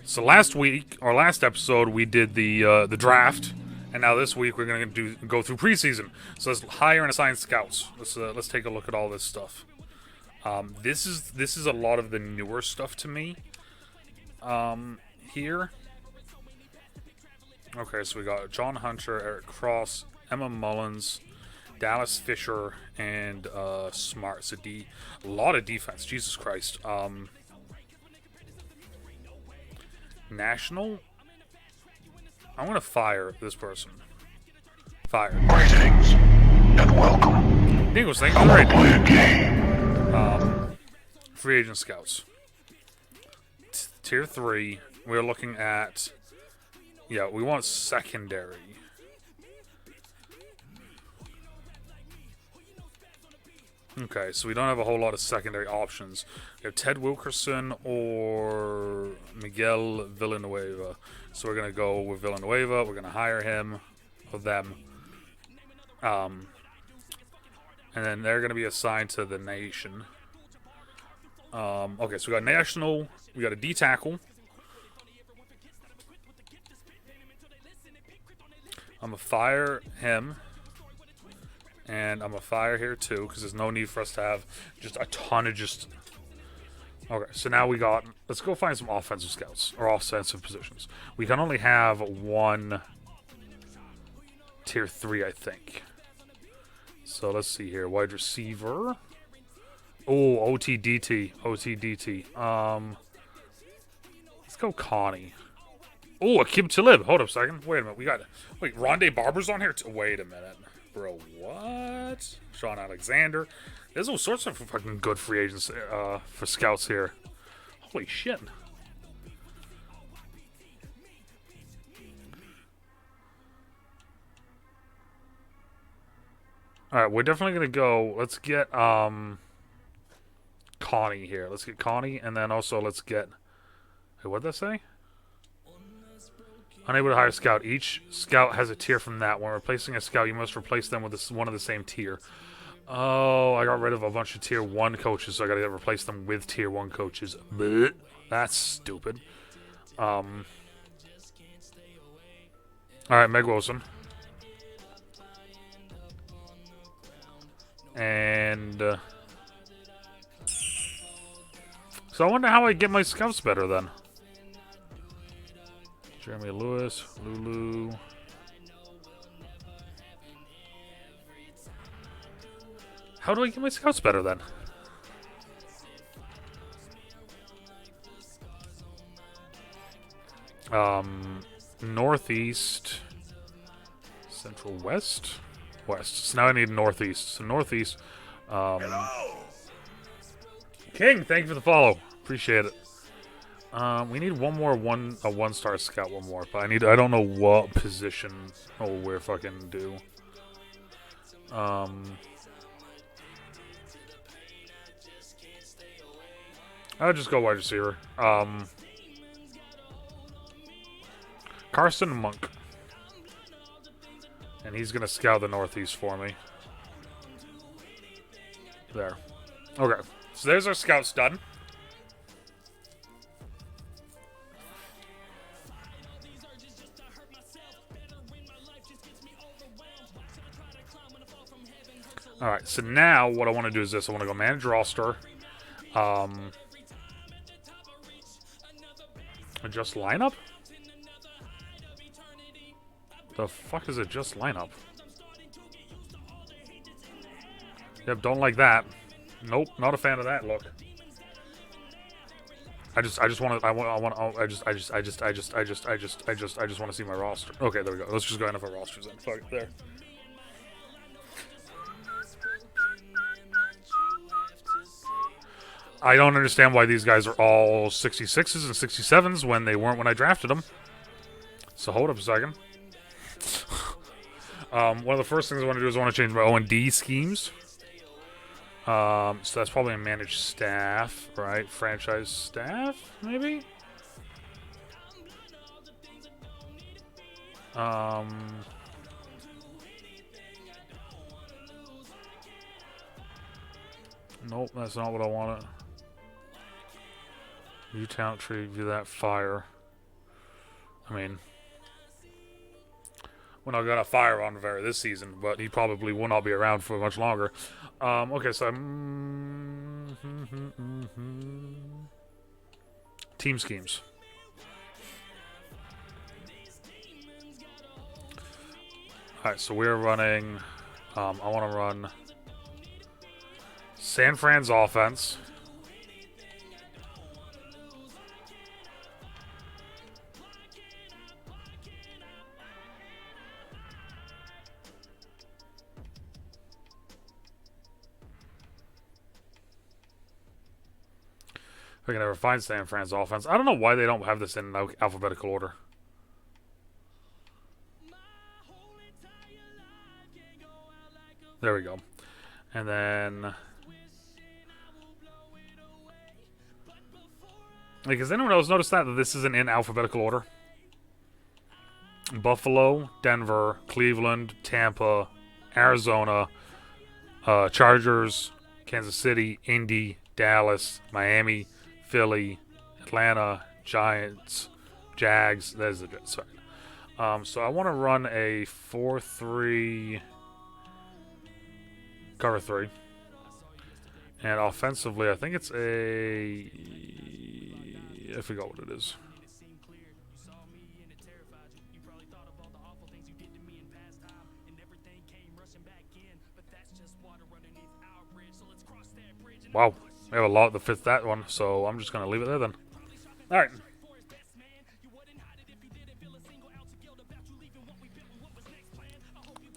So last week, or last episode, we did the draft, and now this week we're gonna go through preseason. So let's hire and assign scouts. Let's take a look at all this stuff. This is a lot of the newer stuff to me. Here. Okay, so we got John Hunter, Eric Cross, Emma Mullins, Dallas Fisher, and Smart. So a lot of defense. Jesus Christ. National. I'm gonna fire this person. Fire. Greetings and welcome. Dingles, thank you. I'm Great. gonna play a game. Free agent scouts. Tier 3. We're looking at. Yeah, we want secondary. Okay, so we don't have a whole lot of secondary options. We have Ted Wilkerson or Miguel Villanueva. So we're going to go with Villanueva. We're going to hire him or them. And then they're going to be assigned to the nation. Okay, so we got national. We got a D tackle. I'm going to fire him. And I'm going to fire here too, because there's no need for us to have just a ton of just... Okay, so now we got... Let's go find some offensive scouts, or offensive positions. We can only have one tier 3, I think. So let's see here. Wide receiver. Oh, OTDT. OTDT. Let's go Connie. Oh, Akib Talib. Hold up a second. Wait a minute. We got... Wait, Rondé Barber's on here? Wait a minute. Bro, what? Sean Alexander. There's all sorts of fucking good free agents for scouts here. Holy shit. Alright, we're definitely going to go. Let's get Connie here. Let's get Connie, and then also let's get... Hey, what did that say? Unable to hire a scout. Each scout has a tier from that. When replacing a scout, you must replace them with one of the same tier. Oh, I got rid of a bunch of tier 1 coaches, so I gotta replace them with tier 1 coaches. Blech. That's stupid. Alright, Meg Wilson. And... so I wonder how I get my scouts better then. Jeremy Lewis, Lulu. How do I get my scouts better then? Northeast, Central West, West. So now I need Northeast. So Northeast. King, thank you for the follow. Appreciate it. We need one more a 1-star scout, one more, but I don't know what position we're fucking do. I'll just go wide receiver. Carson Monk. And he's gonna scout the Northeast for me. There. Okay. So there's our scouts done. Alright, so now what I want to do is this. I want to go manage roster. Adjust lineup? The fuck is adjust lineup? Yep, don't like that. Nope, not a fan of that look. I just want to see my roster. Okay, there we go. Let's just go into our rosters then. Fuck it, there. I don't understand why these guys are all 66s and 67s when they weren't when I drafted them. So hold up a second. One of the first things I want to do is I want to change my O&D schemes. So that's probably a managed staff, right? Franchise staff, maybe? Nope, that's not what I wanted. View talent tree, view that, fire. I mean, we're not gonna fire on Rivera this season, but he probably will not be around for much longer. Okay, so team schemes. All right, so we're running. I want to run San Fran's offense. I can never find San Fran's offense. I don't know why they don't have this in alphabetical order. There we go. And then, like, has anyone else noticed that this isn't in alphabetical order? Buffalo, Denver, Cleveland, Tampa, Arizona, Chargers, Kansas City, Indy, Dallas, Miami, Philly, Atlanta, Giants, Jags. There's the Jets. Sorry. So I want to run a 4-3 cover 3. And offensively, I think it's a... I forgot what it is. Wow. We have a lot that fits that one, so I'm just going to leave it there then. Alright.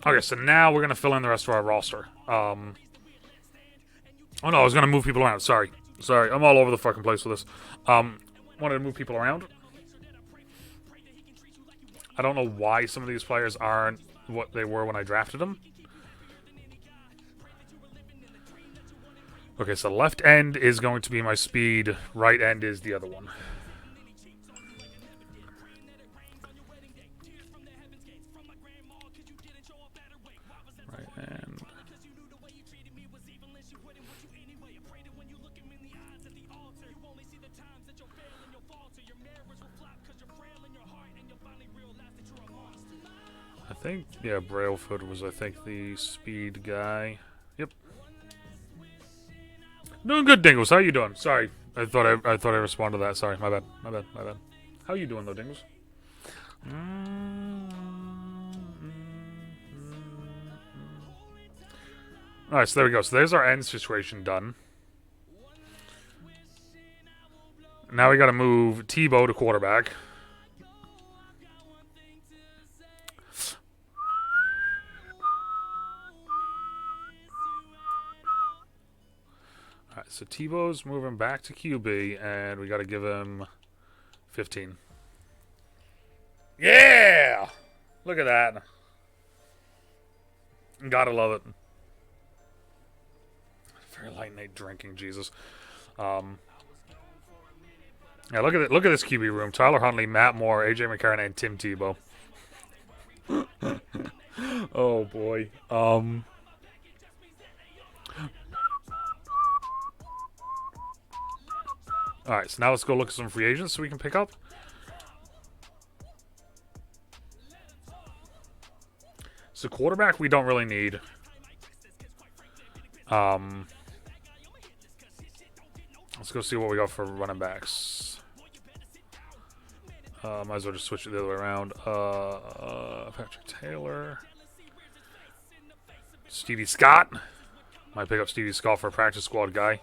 Okay, so now we're going to fill in the rest of our roster. Oh no, I was going to move people around. Sorry, I'm all over the fucking place with this. Wanted to move people around. I don't know why some of these players aren't what they were when I drafted them. Okay, so left end is going to be my speed. Right end is the other one. Right end. I think, yeah, Brailfoot was, I think, the speed guy. Yep. Doing good, Dingles. How you doing? Sorry, I thought I responded to that. Sorry, my bad. How you doing though, Dingles? All right, so there we go. So there's our end situation done. Now we got to move Tebow to quarterback. Alright, so Tebow's moving back to QB, and we got to give him 15. Yeah! Look at that. Gotta love it. Very light night drinking, Jesus. Yeah, look at it. Look at this QB room. Tyler Huntley, Matt Moore, AJ McCarron, and Tim Tebow. Oh boy. Alright, so now let's go look at some free agents so we can pick up. So quarterback we don't really need. Let's go see what we got for running backs. Might as well just switch it the other way around. Patrick Taylor. Stevie Scott. Might pick up Stevie Scott for a practice squad guy.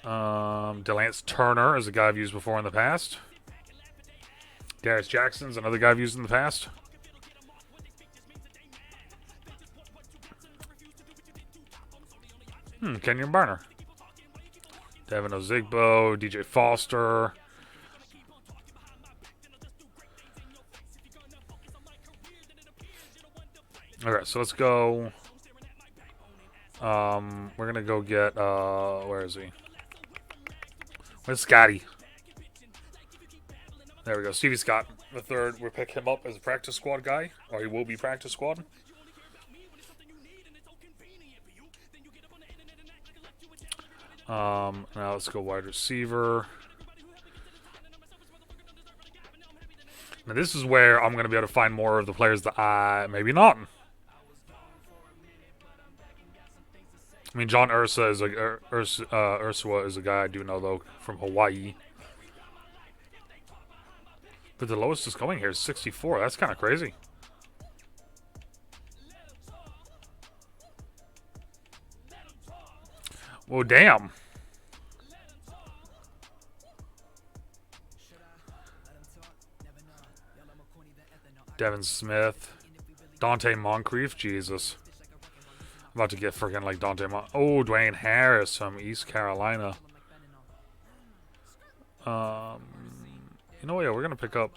Delance Turner is a guy I've used before in the past. Darius Jackson's another guy I've used in the past. Kenyon Barner. Devin Ozigbo, DJ Foster. Alright, so let's go. We're gonna go get where is he? Where's Scotty? There we go. Stevie Scott, the third. We'll pick him up as a practice squad guy, or he will be practice squad. Now let's go wide receiver. Now this is where I'm going to be able to find more of the players that I maybe not. I mean, John Ursua is Ursua is a guy I do know though from Hawaii. But the lowest is going here is 64. That's kind of crazy. Well, damn. Devin Smith. Dante Moncrief. Jesus. I'm about to get freaking like Dante Oh, Dwayne Harris from East Carolina. You know what? Yeah, we're going to pick up...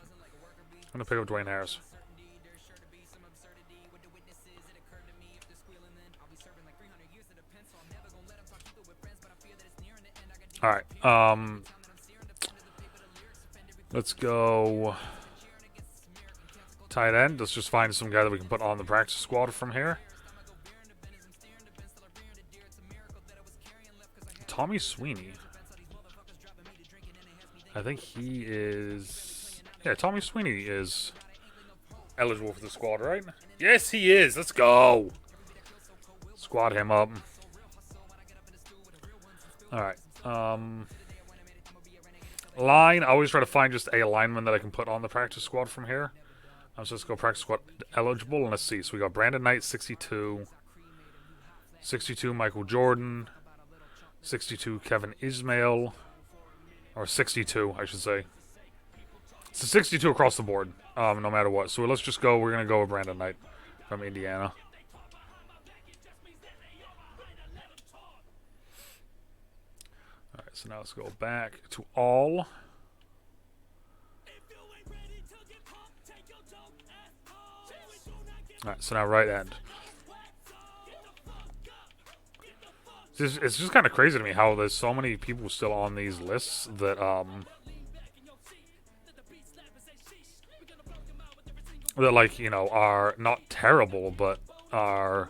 I'm going to pick up Dwayne Harris. Alright, let's go tight end. Let's just find some guy that we can put on the practice squad from here. Tommy Sweeney. I think he is... Yeah, Tommy Sweeney is eligible for the squad, right? Yes, he is. Let's go. Squad him up. Alright. Line. I always try to find just a lineman that I can put on the practice squad from here. So let's go practice squad eligible. And let's see. So we got Brandon Knight, 62. 62, Michael Jordan. 62, Kevin Ismail. Or 62, I should say. It's a 62 across the board, no matter what. So let's just go. We're going to go with Brandon Knight from Indiana. Alright, so now let's go back to all. Alright, so now right end. It's just kind of crazy to me how there's so many people still on these lists that, that, like, you know, are not terrible, but are,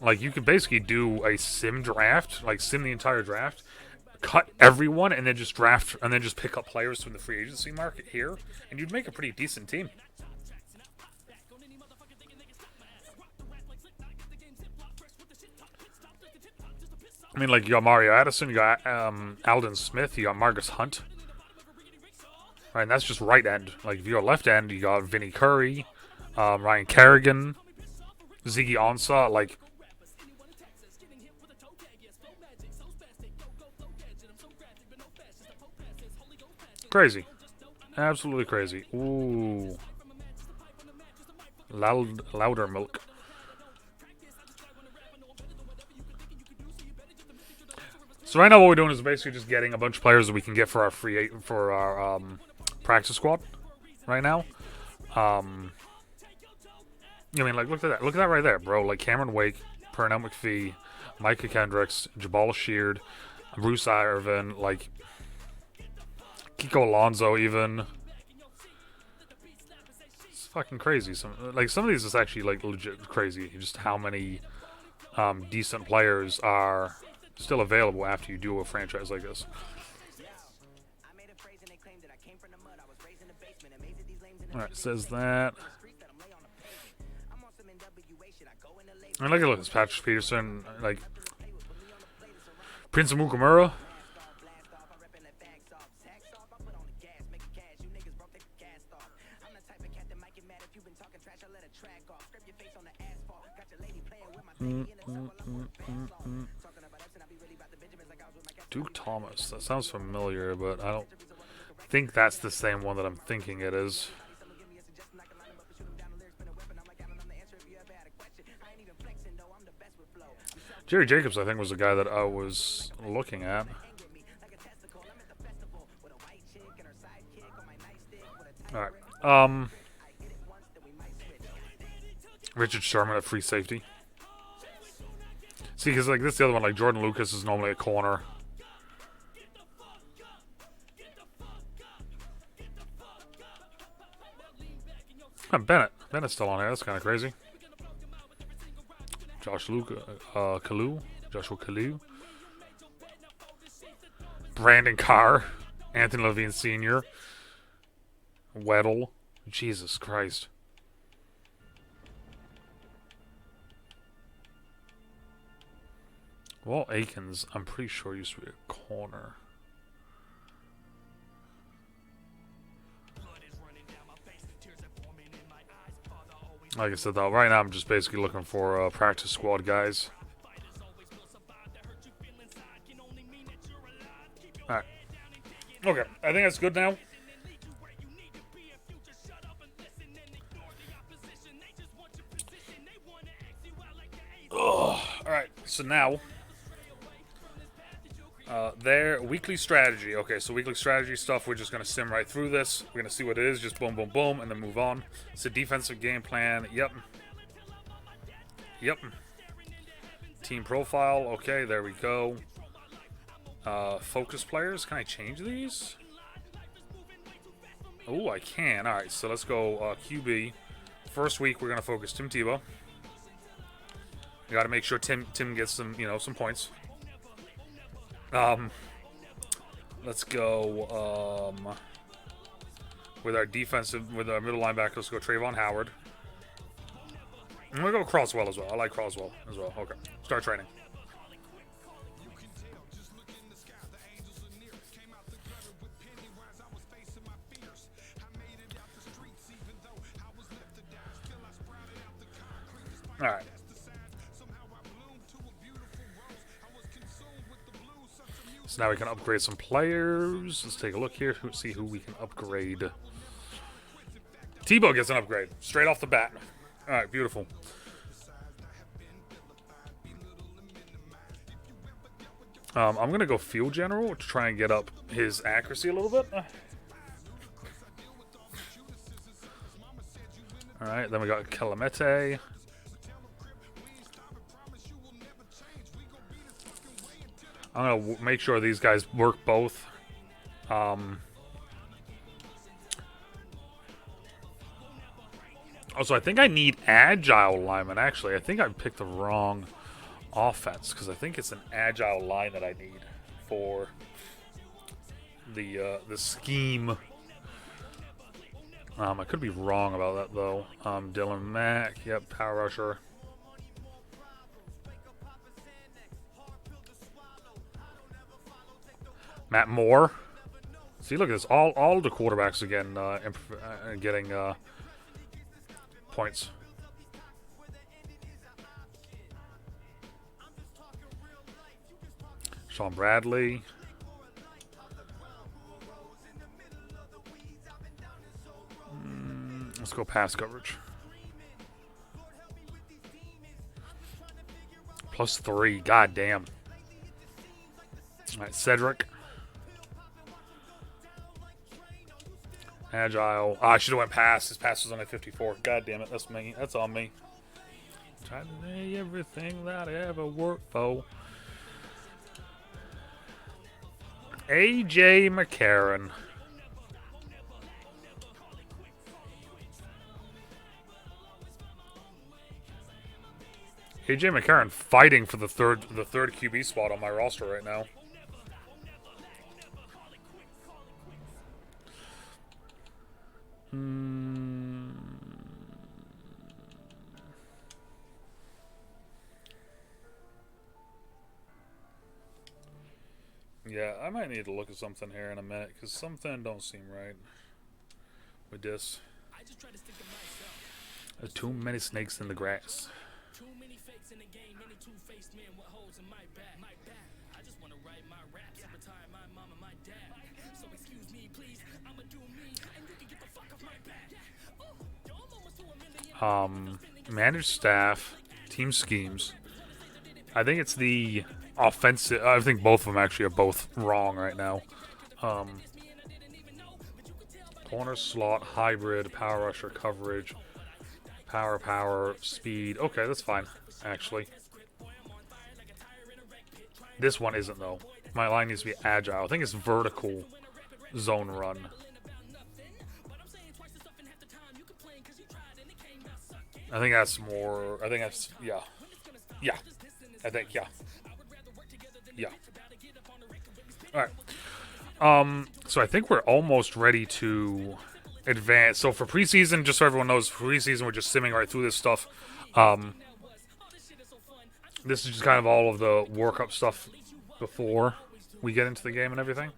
like, you could basically do a sim draft, like, sim the entire draft, cut everyone, and then just draft, and then just pick up players from the free agency market here, and you'd make a pretty decent team. I mean, like, you got Mario Addison, you got Alden Smith, you got Marcus Hunt. Right, and that's just right end. Like, if you go left end, you got Vinny Curry, Ryan Kerrigan, Ziggy Ansah, like... Crazy. Absolutely crazy. Ooh. Louder milk. So right now what we're doing is basically just getting a bunch of players that we can get for our practice squad right now. I mean, like, look at that. Look at that right there, bro. Like, Cameron Wake, Pernell McPhee, Micah Kendricks, Jabal Sheard, Bruce Irvin, like, Kiko Alonso even. It's fucking crazy. Some of these is actually, like, legit crazy. Just how many decent players are still available after you do a franchise like this. Alright, says that. And look at this, Patrick Peterson, like Prince Amukamura. Duke Thomas. That sounds familiar, but I don't think that's the same one that I'm thinking it is. Jerry Jacobs, I think, was the guy that I was looking at. Alright. Richard Sherman at free safety. See, because, like, this is the other one. Like, Jordan Lucas is normally a corner. Bennett. Bennett's still on here. That's kind of crazy. Joshua Kalu. Brandon Carr. Anthony Levine Sr. Weddle. Jesus Christ. Well, Akins, I'm pretty sure used to be a corner. Like I said, though, right now I'm just basically looking for practice squad guys. Alright. Okay, I think that's good now. Alright, so now... their weekly strategy. Okay, so weekly strategy stuff, we're just going to sim right through this. We're going to see what it is, just boom, boom, boom, and then move on. It's a defensive game plan. Yep. Yep. Team profile. Okay, there we go. Focus players. Can I change these? Oh, I can. Alright, so let's go QB. First week, we're going to focus Tim Tebow. We got to make sure Tim gets some, some points. Let's go with our middle linebacker. Let's go Trayvon Howard. I'm gonna go Croswell as well. I like Croswell as well. Okay, start training. All right. So now we can upgrade some players. Let's take a look here. See who we can upgrade. Tebow gets an upgrade. Straight off the bat. Alright, beautiful. I'm going to go Field General to try and get up his accuracy a little bit. Alright, then we got Calamete. I'm going to make sure these guys work both. Also, I think I need agile linemen, actually. I think I picked the wrong offense, because I think it's an agile line that I need for the scheme. I could be wrong about that, though. Dylan Mack, yep, power rusher. Matt Moore. See, look at this. All the quarterbacks again getting points. Sean Bradley. Let's go pass coverage. +3. God damn. All right, Cedric. Agile. I should have went pass. His pass was only 54. God damn it. That's me. That's on me. Trying to say everything that I ever worked for. AJ McCarron. AJ McCarron fighting for the third QB spot on my roster right now. Yeah, I might need to look at something here in a minute, because something don't seem right with this. There's too many snakes in the grass. Too many fakes in the game, many two-faced men with holes in my back. I just want to write my raps and retire my mom and my dad. So excuse me, please, I'ma do me, and you can get the fuck off my back. Managed staff, team schemes. I think it's the offensive. I think both of them actually are both wrong right now. Corner, slot, hybrid, power rusher, coverage, power, speed. Okay, that's fine, actually. This one isn't, though. My line needs to be agile. I think it's vertical zone run. I think that's more. I think that's. Yeah. Yeah. I think, yeah. Yeah. Alright. So I think we're almost ready to advanced. So for preseason, just so everyone knows, preseason we're just simming right through this stuff. This is just kind of all of the workup stuff before we get into the game and everything.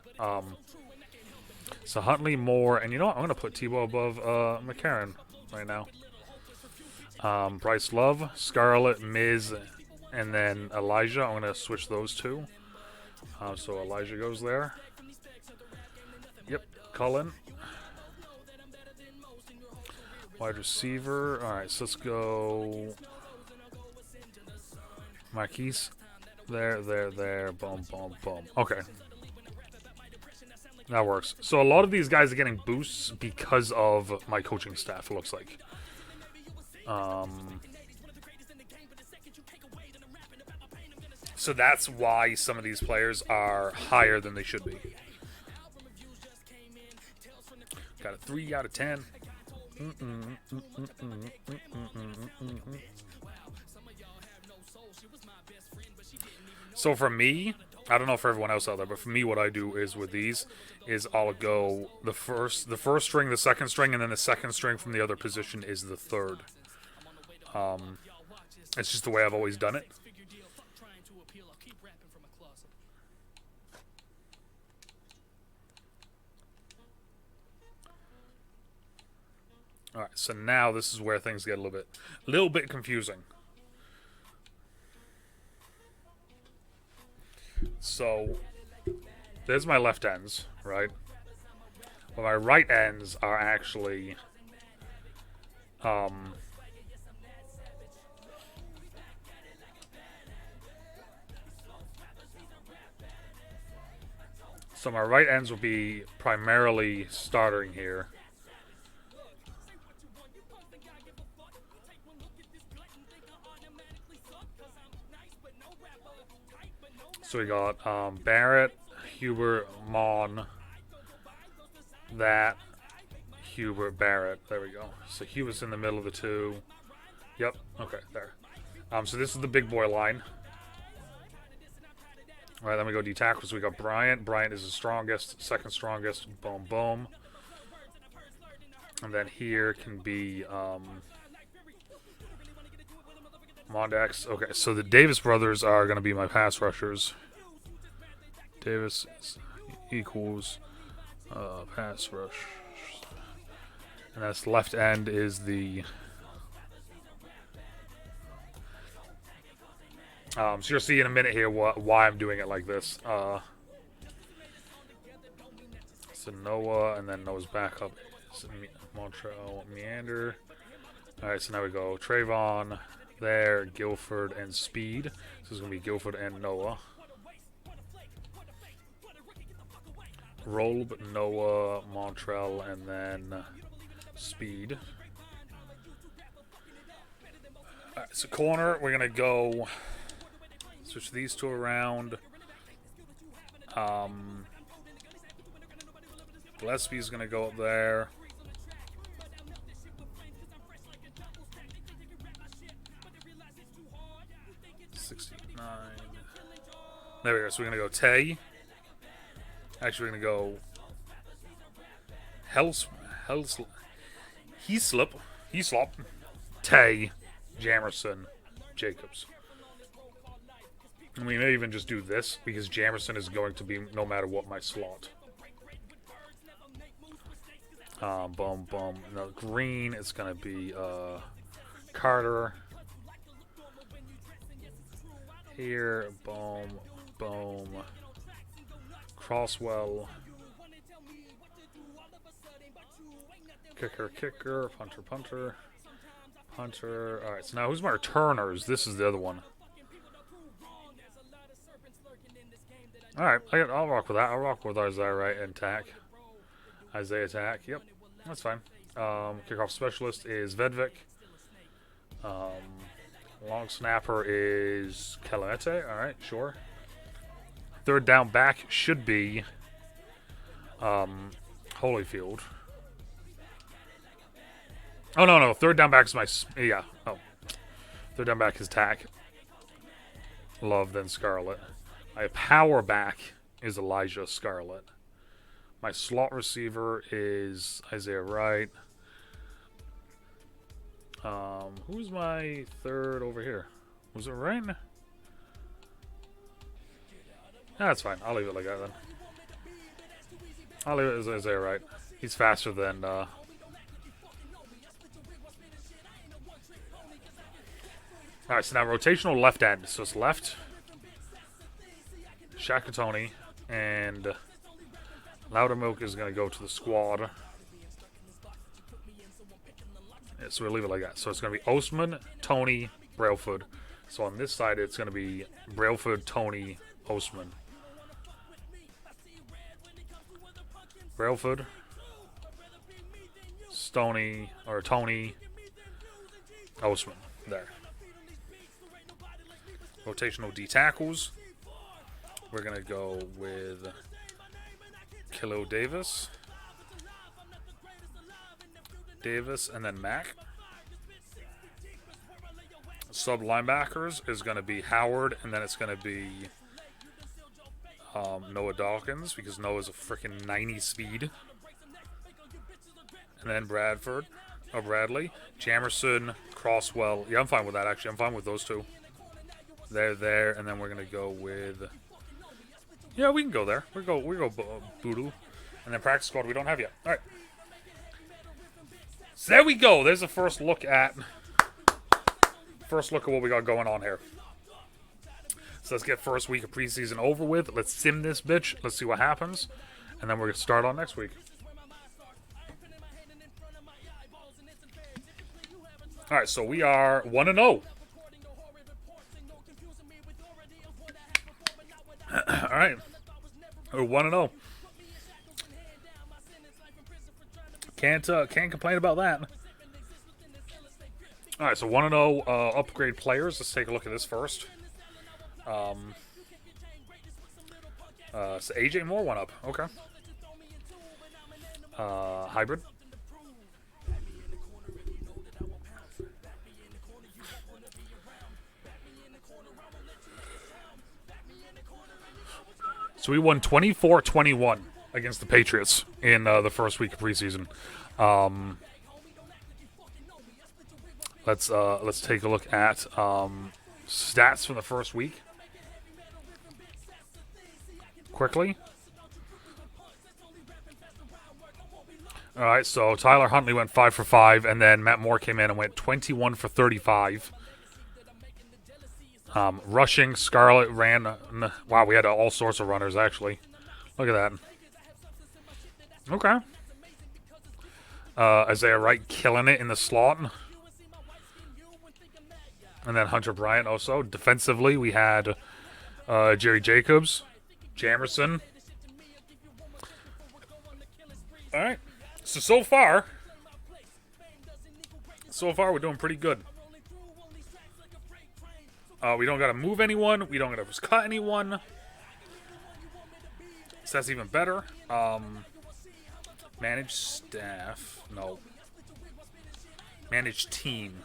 So Huntley, Moore, and you know what? I'm going to put Tebow above McCarron right now. Bryce Love, Scarlett, Miz, and then Elijah. I'm going to switch those two. So Elijah goes there. Yep, Cullen. Wide receiver. Alright, so let's go Marquise. There. Boom, boom, boom. Okay. That works. So a lot of these guys are getting boosts because of my coaching staff, it looks like. So that's why some of these players are higher than they should be. Got a 3 out of 10. So for me, I don't know for everyone else out there, but for me, what I do is with these is I'll go the first string, the second string, and then the second string from the other position is the third. It's just the way I've always done it. All right, so now this is where things get a little bit confusing. So there's my left ends, right? Well, my right ends are actually so my right ends will be primarily starting here. So we got Barrett, Hubert, Mon, that, Hubert, Barrett. There we go. So Hubert's in the middle of the two. Yep. Okay, there. So this is the big boy line. All right, then we go D tackles. We got Bryant. Bryant is the strongest, second strongest. Boom, boom. And then here can be Mondax. Okay, so the Davis brothers are going to be my pass rushers. Davis equals pass rush. And that's left end is the... so you'll see in a minute here why I'm doing it like this. So Noah, and then Noah's backup is Montreal Meander. Alright, so now we go Trayvon, there, Guilford, and Speed. So this is going to be Guilford and Noah. Rolb, Noah, Montreal, and then Speed. Alright, so corner, we're going to go switch these two around. Gillespie's going to go up there. There we go. So we're going to go Tay. Actually, we're going to go Heaslop, Tay, Jamerson, Jacobs. And we may even just do this because Jamerson is going to be no matter what my slot. Boom, boom. No, green, it's going to be Carter. Here, boom, boom. Crosswell. Kicker, punter. Alright, so now who's my returners? This is the other one. Alright, I'll rock with that. I'll rock with Isaiah Wright and Tack. Isaiah Tack, yep. That's fine. Kickoff specialist is Vedvik. Long snapper is Calamete. Alright, sure. Third down back should be Holyfield. Oh, no. Third down back is my... Yeah. Oh. Third down back is Tack. Love, then Scarlett. My power back is Elijah Scarlett. My slot receiver is Isaiah Wright. Who's my third over here? Was it Wright? That's fine. I'll leave it like that then. I'll leave it as Isaiah Wright. He's faster than. Alright, so now rotational left end. So it's left. Shakatoni and Loudermilk is going to go to the squad. Yeah, so we'll leave it like that. So it's going to be Osman, Tony, Brailford. So on this side, it's going to be Brailford, Tony, Osman. Brailford, Stoney, or Tony, Osman. There. Rotational D tackles. We're going to go with Kilo Davis, and then Mac. Sub linebackers is going to be Howard, and then it's going to be Noah Dawkins, because Noah's a freaking 90 speed. And then Bradley, Jamerson, Crosswell. Yeah, I'm fine with that, actually. I'm fine with those two. They're there, and then we're going to go with... Yeah, we can go there. We go Boodoo. And then practice squad we don't have yet. All right. So there we go. There's a first look at what we got going on here. So let's get first week of preseason over with. Let's sim this bitch. Let's see what happens. And then we're going to start on next week. All right, so we are 1-0. All right. We're 1-0. Can't complain about that. All right, so 1-0 upgrade players. Let's take a look at this first. So AJ Moore went up. Okay. Hybrid. So we won 24-21 against the Patriots in the first week of preseason. Let's take a look at stats from the first week quickly. All right, so Tyler Huntley went 5 for 5, and then Matt Moore came in and went 21 for 35. Rushing, Scarlett ran. Wow, we had all sorts of runners, actually. Look at that. Okay. Isaiah Wright killing it in the slot. And then Hunter Bryant also. Defensively, we had Jerry Jacobs, Jamerson. All right. So far, we're doing pretty good. We don't got to move anyone. We don't got to cut anyone. So that's even better. Manage staff. No. Manage team.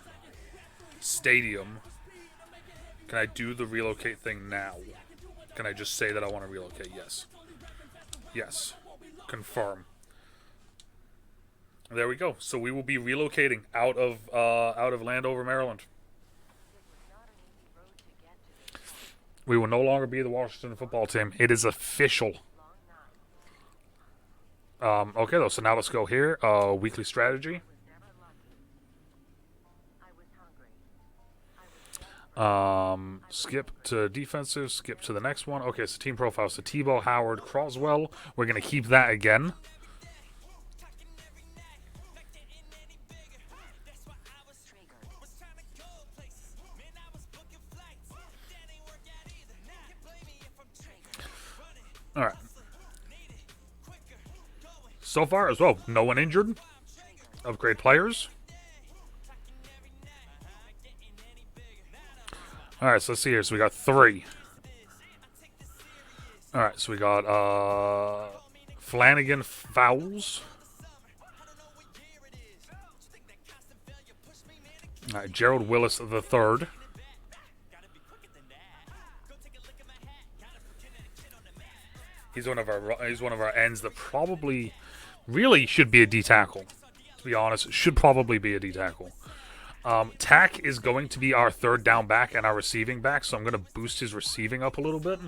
Stadium. Can I do the relocate thing now? Can I just say that I want to relocate? Yes. Yes. Confirm. There we go. So we will be relocating out of Landover, Maryland. We will no longer be the Washington football team. It is official. Okay, though. So now let's go here. Weekly strategy. Skip to defensive. Skip to the next one. Okay, so team profile. So Tebow, Howard, Croswell. We're going to keep that again. All right. So far as well, no one injured. Upgrade players. All right, so let's see here. So we got 3. All right, so we got Flanagan Fowles. All right, Gerald Willis III. He's one of our ends that probably really should be a D tackle. To be honest, should probably be a D tackle. Tack is going to be our third down back and our receiving back, so I'm going to boost his receiving up a little bit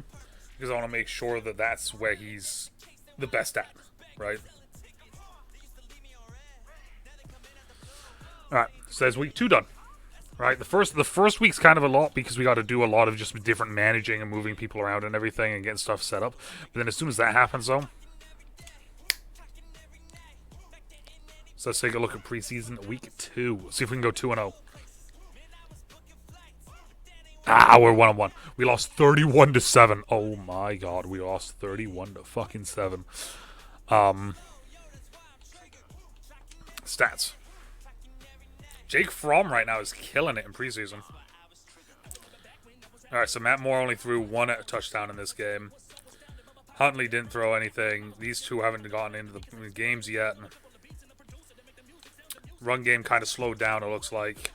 because I want to make sure that that's where he's the best at, right? All right, so that's week 2 done. Right, the first week's kind of a lot because we got to do a lot of just different managing and moving people around and everything and getting stuff set up. But then as soon as that happens, though, so let's take a look at preseason week 2. See if we can go 2-0. Ah, we're 1-1. We lost 31-7. Oh my God, we lost 31-7. Stats. Jake Fromm right now is killing it in preseason. All right, so Matt Moore only threw 1 touchdown in this game. Huntley didn't throw anything. These two haven't gotten into the games yet. Run game kind of slowed down, it looks like.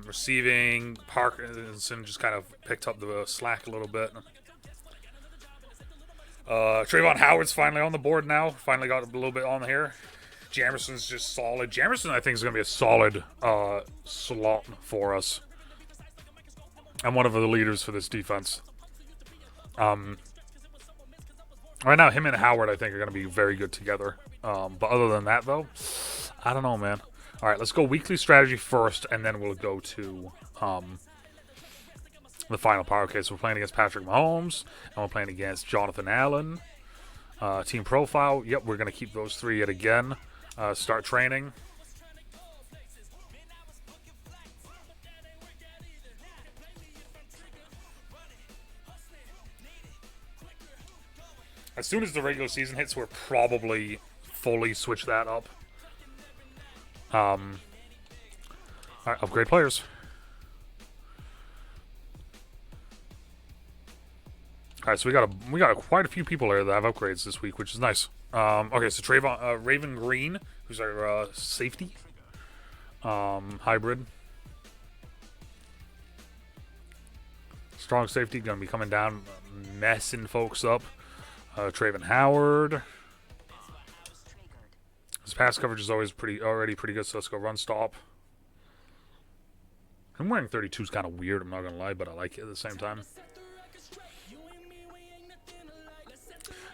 Receiving, Parkinson just kind of picked up the slack a little bit. Trayvon Howard's finally on the board now. Finally got a little bit on here. Jamerson's just solid. Jamerson, I think, is going to be a solid slot for us. And one of the leaders for this defense. Right now, him and Howard, I think, are going to be very good together. But other than that, though, I don't know, man. All right, let's go weekly strategy first, and then we'll go to the final part. Okay, so we're playing against Patrick Mahomes, and we're playing against Jonathan Allen. Team profile. Yep, we're going to keep those 3 yet again. Start training. As soon as the regular season hits, we'll probably fully switch that up. All right, upgrade players. All right, so we got quite a few people here that have upgrades this week, which is nice. Okay, so Raven Green, who's our safety hybrid. Strong safety, going to be coming down, messing folks up. Trayvon Howard. His pass coverage is already pretty good, so let's go run stop. Him wearing 32 is kind of weird, I'm not going to lie, but I like it at the same time.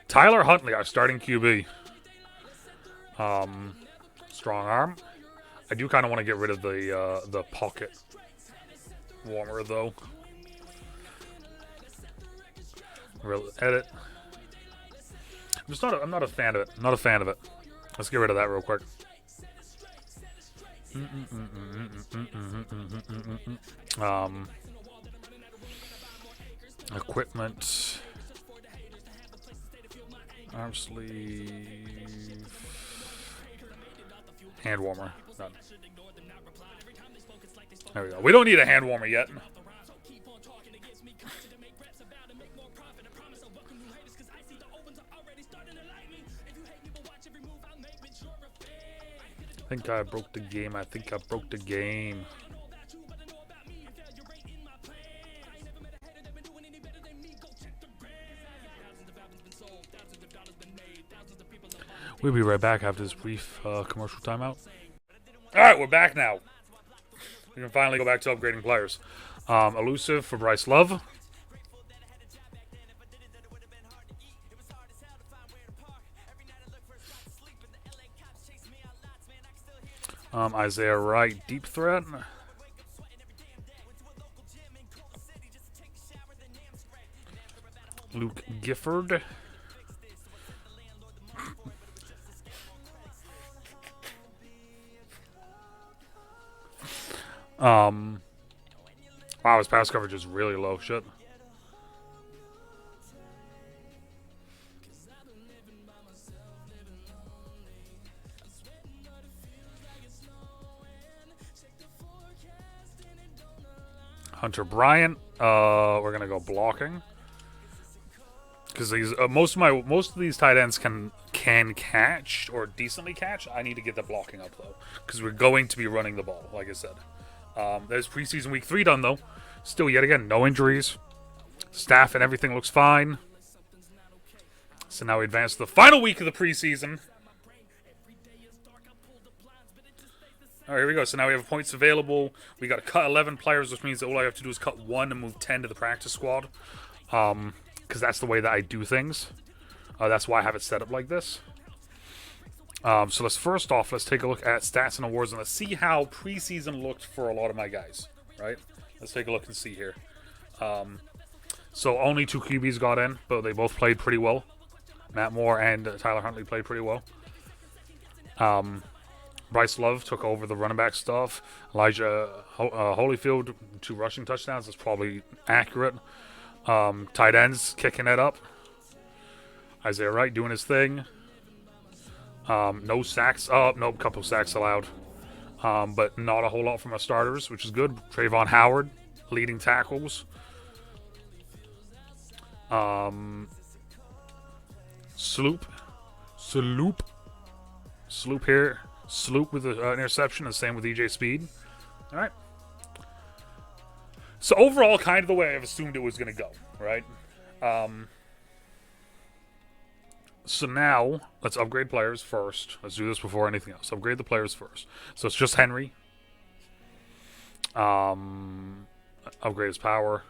Tyler Huntley, our starting QB. Strong arm. I do kind of want to get rid of the pocket warmer, though. Edit. I'm not a fan of it. Not a fan of it. Let's get rid of that real quick. Equipment. Arm sleeve. Hand warmer. Done. There we go. We don't need a hand warmer yet. I think I broke the game. We'll be right back after this brief commercial timeout. Alright, we're back now. We can finally go back to upgrading players. Elusive for Bryce Love. Isaiah Wright, deep threat. Luke Gifford. Wow, his pass coverage is really low. Shit. Hunter Bryant. We're gonna go blocking because these most of these tight ends can catch or decently catch. I need to get the blocking up though because we're going to be running the ball, like I said. There's preseason week 3 done though. Still, yet again, no injuries. Staff and everything looks fine. So now we advance to the final week of the preseason. All right, here we go. So now we have points available. We got to cut 11 players, which means that all I have to do is cut 1 and move 10 to the practice squad. Because that's the way that I do things. That's why I have it set up like this. So let's take a look at stats and awards, and let's see how preseason looked for a lot of my guys. Right? Let's take a look and see here. So only 2 QBs got in, but they both played pretty well. Matt Moore and Tyler Huntley played pretty well. Bryce Love took over the running back stuff. Elijah Holyfield, 2 rushing touchdowns. That's probably accurate. Tight ends kicking it up. Isaiah Wright doing his thing. No sacks. Nope, couple sacks allowed. But not a whole lot from our starters, which is good. Trayvon Howard leading tackles. Sloop here. Sloop with an interception, and same with EJ Speed. All right. So overall, kind of the way I've assumed it was going to go, right? So now, let's upgrade players first. Let's do this before anything else. Upgrade the players first. So it's just Henry. Upgrade his power.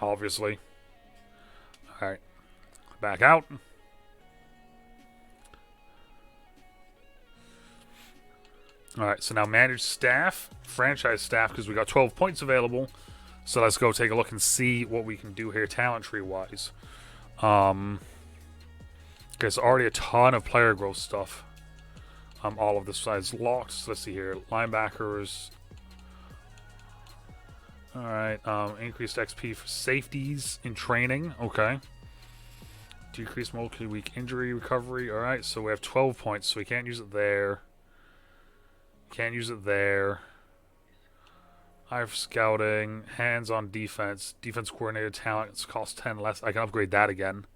Obviously. All right. Back out. All right, so now manage staff, franchise staff, because we got 12 points available. So let's go take a look and see what we can do here talent tree-wise. Okay, so already a ton of player growth stuff. All of this size locked. So let's see here. Linebackers. All right, increased XP for safeties in training. Okay. Decreased multi-week injury recovery. All right, so we have 12 points, so we can't use it there. Can't use it there. Eye for scouting. Hands on defense. Defense coordinator talent. It's cost 10 less. I can upgrade that again.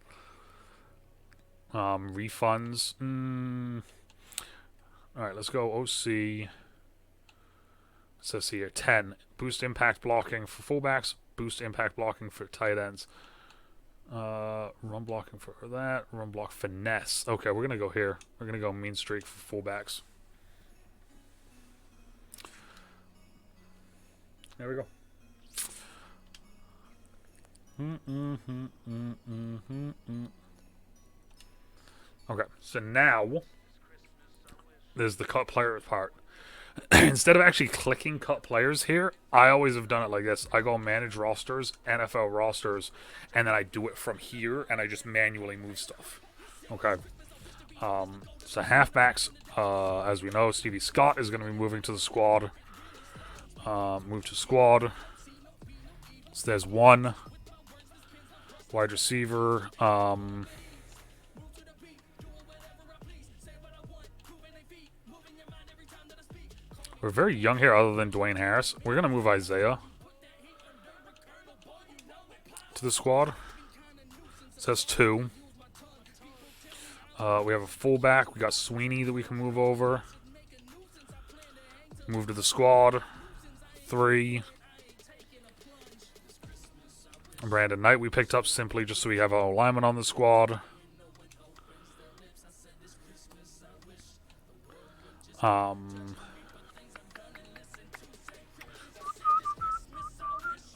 Refunds. Alright, let's go OC. It says here 10. Boost impact blocking for fullbacks. Boost impact blocking for tight ends. Run blocking for that. Run block finesse. Okay, we're going to go here. We're going to go mean streak for fullbacks. There we go. Okay, so now there's the cut player part. Instead of actually clicking cut players here, I always have done it like this. I go manage rosters, NFL rosters, and then I do it from here, and I just manually move stuff. Okay. So halfbacks, as we know, Stevie Scott is going to be moving to the squad. Move to squad. So there's 1 wide receiver. We're very young here other than Dwayne Harris. We're going to move Isaiah to the squad. It says 2. We have a fullback. We got Sweeney that we can move over. Move to the squad. 3. Brandon Knight we picked up simply just so we have a lineman on the squad.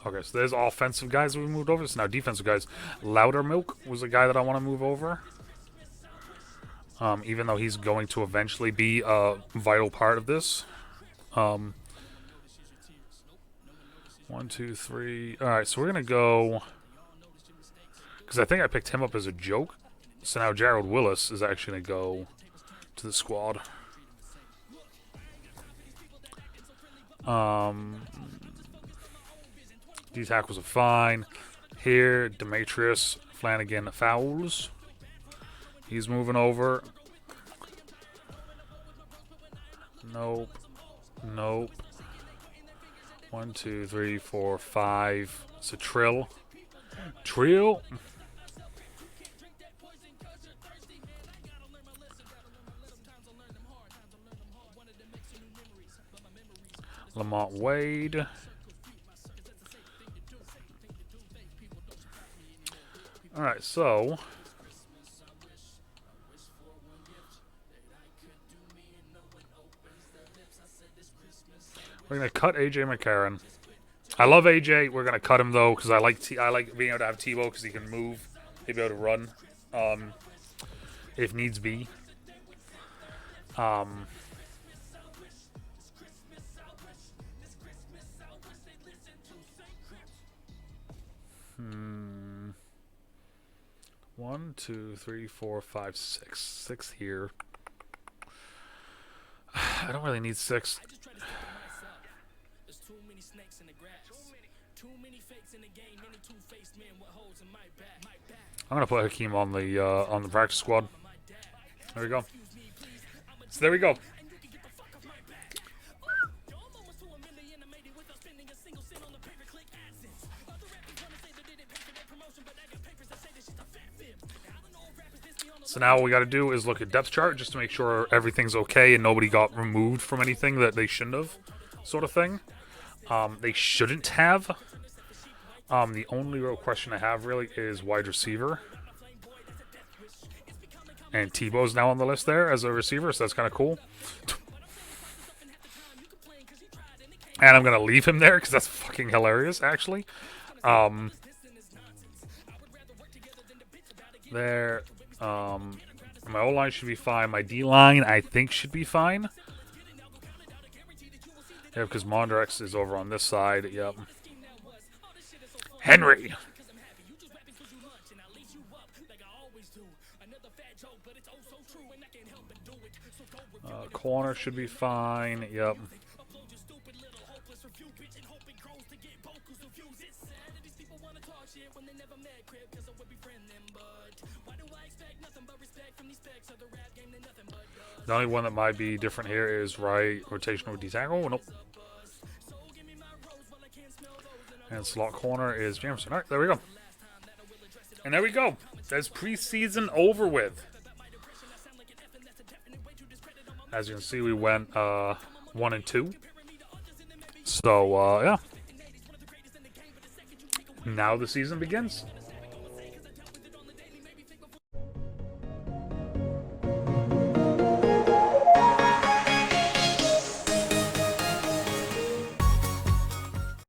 Okay, so there's offensive guys we moved over. So now defensive guys. Loudermilk was a guy that I want to move over. Even though he's going to eventually be a vital part of this. 1, 2, 3. Alright, so we're going to go... Because I think I picked him up as a joke. So now Gerald Willis is actually going to go to the squad. These tackles are fine. Here, Demetrius Flanagan fouls. He's moving over. Nope. Nope. 1, 2, 3, 4, 5. It's a Trill. Trill. Lamont Wade. Alright, so We're gonna cut AJ McCarron. I love AJ. We're gonna cut him though because I like being able to have Tebow because he can move, he'll be able to run, if needs be. One, two, three, four, five, six. 6 here. I don't really need 6. I'm gonna put Hakeem on the practice squad. There we go. So there we go. So now what we got to do is look at depth chart just to make sure everything's okay and nobody got removed from anything that they shouldn't have, sort of thing. They shouldn't have. The only real question I have really is wide receiver. And Tebow's now on the list there as a receiver, so that's kind of cool. And I'm going to leave him there because that's fucking hilarious, actually. There. My O-line should be fine. My D-line, I think, should be fine. Yeah, because Mondrex is over on this side. Yep. Henry. Corner should be fine. Yep. The only one that might be different here is right rotational D tackle. Nope. And slot corner is Jameson. All right, there we go. And there we go. That's preseason over with. As you can see, we went 1 and 2. So yeah. Now the season begins.